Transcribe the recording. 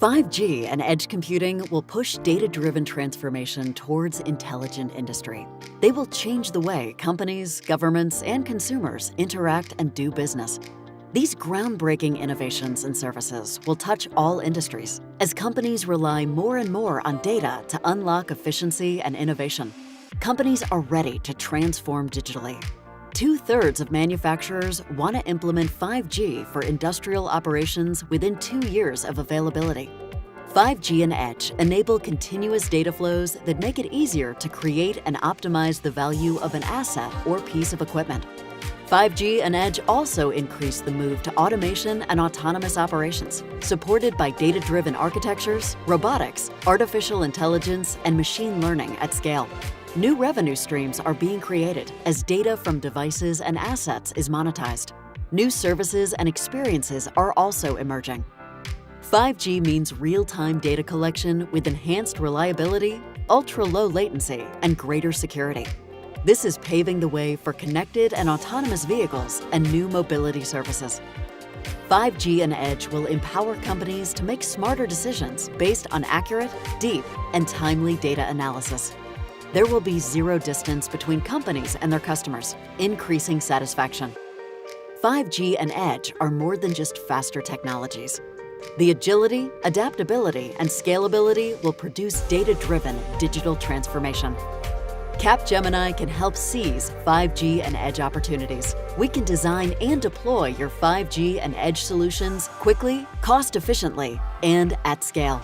5G and edge computing will push data-driven transformation towards intelligent industry. They will change the way companies, governments, and consumers interact and do business. These groundbreaking innovations and services will touch all industries as companies rely more and more on data to unlock efficiency and innovation. Companies are ready to transform digitally. 2/3 of manufacturers want to implement 5G for industrial operations within 2 years of availability. 5G and Edge enable continuous data flows that make it easier to create and optimize the value of an asset or piece of equipment. 5G and Edge also increase the move to automation and autonomous operations, supported by data-driven architectures, robotics, artificial intelligence, and machine learning at scale. New revenue streams are being created as data from devices and assets is monetized. New services and experiences are also emerging. 5G means real-time data collection with enhanced reliability, ultra-low latency, and greater security. This is paving the way for connected and autonomous vehicles and new mobility services. 5G and Edge will empower companies to make smarter decisions based on accurate, deep, and timely data analysis. There will be zero distance between companies and their customers, increasing satisfaction. 5G and Edge are more than just faster technologies. The agility, adaptability, and scalability will produce data-driven digital transformation. Capgemini can help seize 5G and Edge opportunities. We can design and deploy your 5G and Edge solutions quickly, cost-efficiently, and at scale.